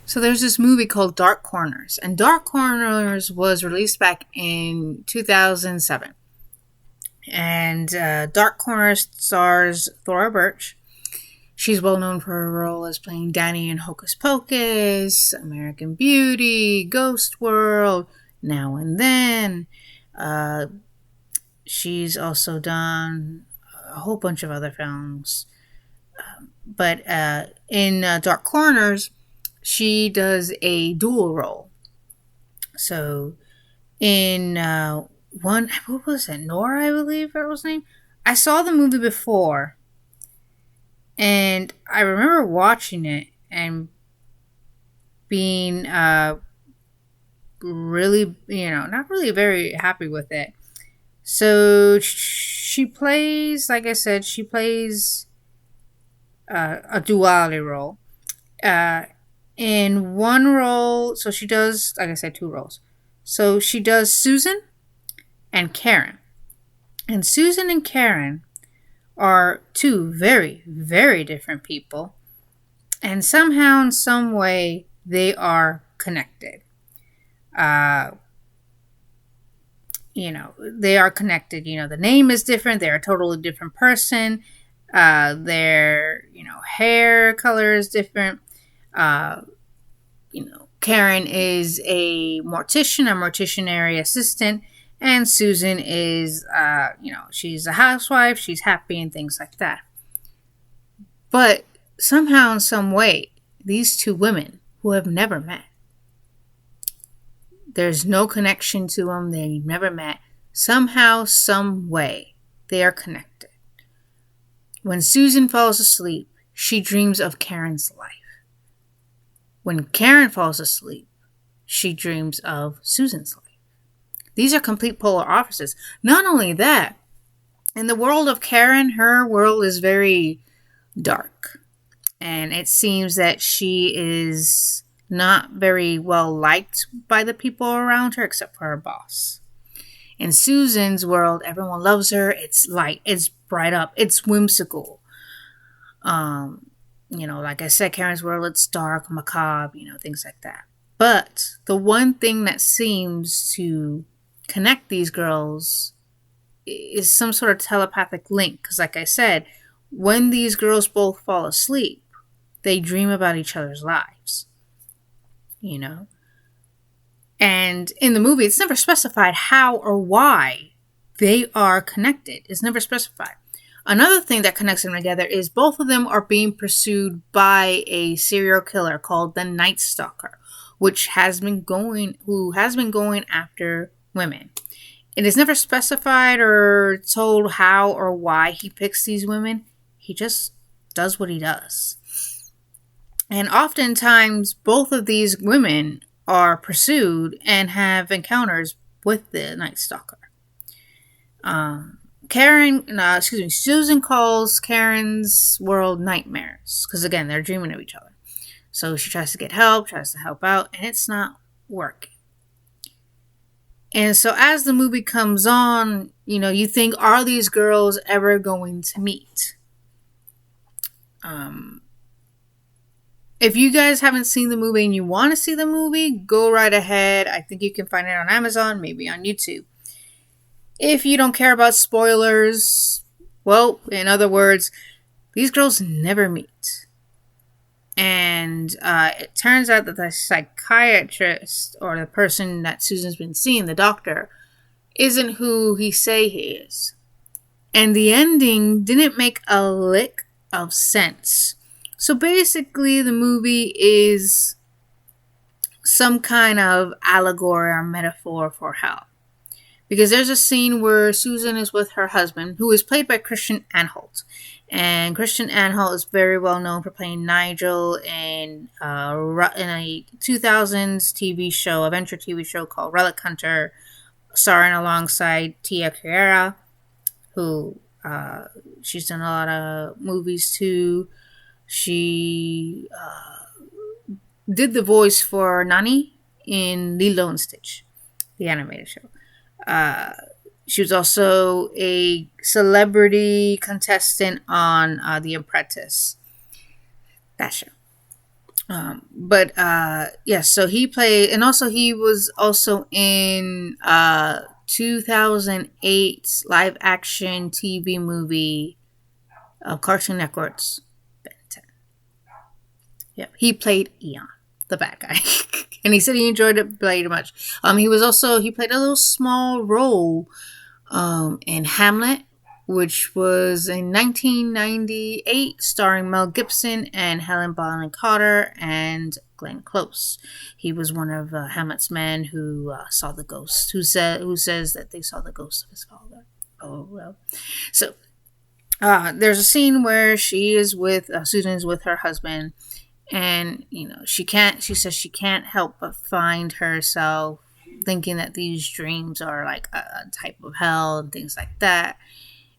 So there's this movie called Dark Corners, and Dark Corners was released back in 2007. And Dark Corners stars Thora Birch. She's well known for her role as playing Danny in Hocus Pocus, American Beauty, Ghost World, Now and Then. Uh, she's also done a whole bunch of other films. But in Dark Corners, she does a dual role. So in one, what was it? Nora, I believe that was her name. I saw the movie before, and I remember watching it and being really, not really very happy with it. So she plays, like I said, she plays a duality role. In one role, so she does, like I said, two roles. So she does Susan and Karen. And Susan and Karen are two very, very different people. And somehow, in some way, they are connected. They are connected. The name is different. They're a totally different person. Their, hair color is different. Karen is a mortician area assistant, and Susan is, she's a housewife, she's happy and things like that. But somehow, in some way, these two women who have never met, there's no connection to them, they've never met, somehow, some way, they are connected. When Susan falls asleep, she dreams of Karen's life. When Karen falls asleep, she dreams of Susan's life. These are complete polar opposites. Not only that, in the world of Karen, her world is very dark. And it seems that she is not very well liked by the people around her except for her boss. In Susan's world, everyone loves her. It's light, it's bright up, it's whimsical. Like I said, Karen's world, it's dark, macabre, things like that. But the one thing that seems to connect these girls is some sort of telepathic link. Because like I said, when these girls both fall asleep, they dream about each other's lives. And in the movie, it's never specified how or why they are connected. It's never specified. Another thing that connects them together is both of them are being pursued by a serial killer called the Night Stalker, who has been going after women. It is never specified or told how or why he picks these women. He just does what he does. And oftentimes, both of these women are pursued and have encounters with the Night Stalker. Susan calls Karen's world nightmares because, again, they're dreaming of each other. So she tries to get help, tries to help out, and it's not working. And so as the movie comes on, you think, are these girls ever going to meet? If you guys haven't seen the movie and you want to see the movie, go right ahead. I think you can find it on Amazon, maybe on YouTube. If you don't care about spoilers, well, in other words, these girls never meet. And it turns out that the psychiatrist, or the person that Susan's been seeing, the doctor, isn't who he say he is. And the ending didn't make a lick of sense. So basically, the movie is some kind of allegory or metaphor for hell. Because there's a scene where Susan is with her husband, who is played by Christian Anholt. And Christian Anholt is very well known for playing Nigel in a 2000s TV show, adventure TV show called Relic Hunter, starring alongside Tia Carrera, who she's done a lot of movies too. She did the voice for Nani in Lilo and Stitch, the animated show. She was also a celebrity contestant on The Apprentice, that show. Yeah, so he played, and also he was also in 2008 live action TV movie of Cartoon Network's Ben 10. Yep, he played Eon, the bad guy, and he said he enjoyed it very much. He played a little small role in Hamlet, which was in 1998, starring Mel Gibson and Helen Bonham Carter and Glenn Close. He was one of Hamlet's men who saw the ghost, who says that they saw the ghost of his father. Oh well. So there's a scene where Susan is with her husband, and she says she can't help but find herself thinking that these dreams are like a type of hell and things like that.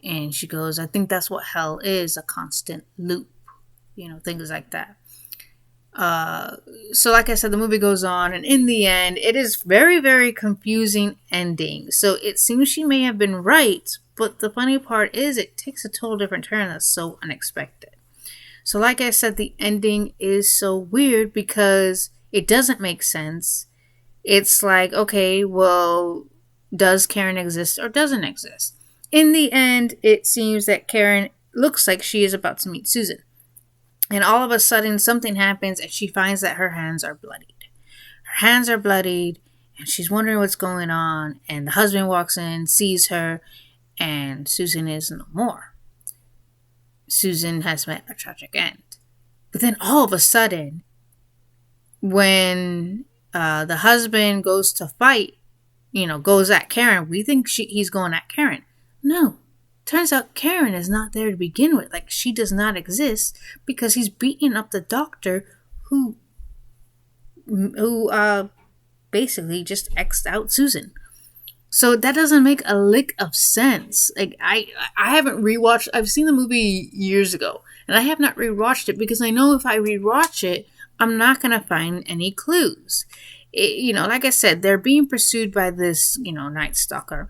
And she goes, I think that's what hell is, a constant loop, things like that. So like I said, the movie goes on, and in the end, it is very, very confusing ending. So it seems she may have been right, but the funny part is it takes a total different turn that's so unexpected. So like I said, the ending is so weird because it doesn't make sense. It's like, okay, well, does Karen exist or doesn't exist? In the end, it seems that Karen looks like she is about to meet Susan. And all of a sudden, something happens and she finds that her hands are bloodied. Her hands are bloodied, and she's wondering what's going on. And the husband walks in, sees her, and Susan is no more. Susan has met a tragic end. But then all of a sudden, when the husband goes to fight, goes at Karen, we think he's going at Karen. No. Turns out Karen is not there to begin with. Like, she does not exist because he's beating up the doctor who basically just X'd out Susan. So that doesn't make a lick of sense. Like, I haven't rewatched. I've seen the movie years ago, and I have not rewatched it because I know if I rewatch it, I'm not gonna find any clues. Like I said, they're being pursued by this, Night Stalker.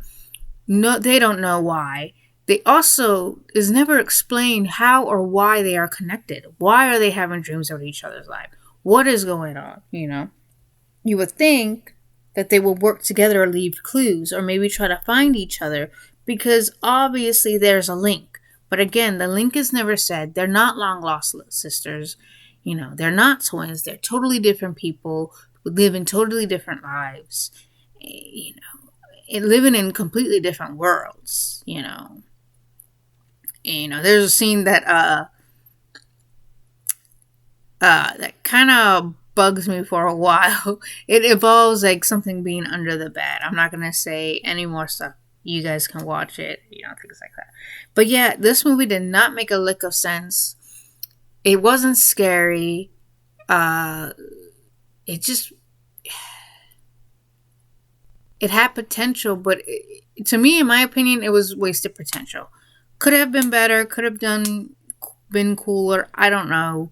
No, they don't know why. They also is never explained how or why they are connected. Why are they having dreams about each other's life? What is going on? You would think that they will work together or leave clues or maybe try to find each other because obviously there's a link. But again, the link is never said. They're not long lost sisters. They're not twins. They're totally different people who live in totally different lives. Living in completely different worlds. There's a scene that that kind of bugs me for a while. It involves like something being under the bed. I'm not gonna say any more stuff. You guys can watch it, things like that. But yeah, this movie did not make a lick of sense. It wasn't scary. It just it had potential, but to me, in my opinion, it was wasted potential. Could have been better. Could have been cooler. I don't know.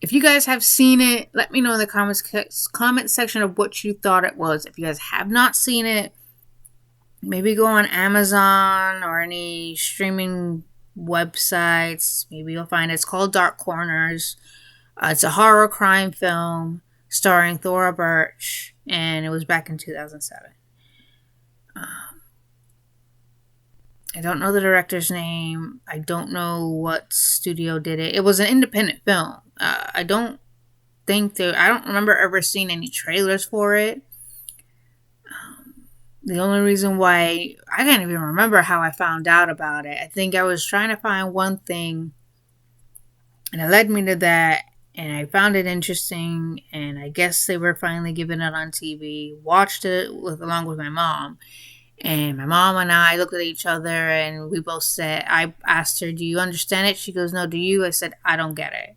If you guys have seen it, let me know in the comment section of what you thought it was. If you guys have not seen it, maybe go on Amazon or any streaming websites. Maybe you'll find it. It's called Dark Corners. It's a horror crime film starring Thora Birch, and it was back in 2007. I don't know the director's name. I don't know what studio did it. It was an independent film. I don't remember ever seeing any trailers for it. The only reason why I can't even remember how I found out about it. I think I was trying to find one thing, and it led me to that, and I found it interesting, and I guess they were finally giving it on TV. Watched it along with my mom. And my mom and I looked at each other and we both said, I asked her, do you understand it? She goes, no, do you? I said, I don't get it.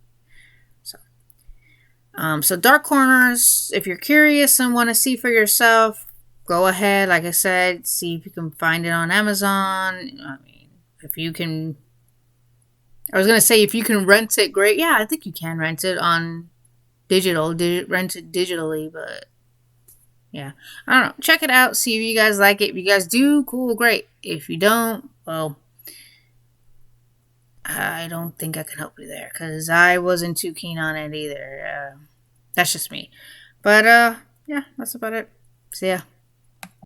So Dark Corners, if you're curious and want to see for yourself, go ahead. Like I said, see if you can find it on Amazon. I mean, if you can, I was going to say if you can rent it, great. Yeah, I think you can rent it on rent it digitally, but yeah, I don't know. Check it out. See if you guys like it. If you guys do, cool, great. If you don't, well, I don't think I can help you there because I wasn't too keen on it either. That's just me. But yeah, that's about it. See ya.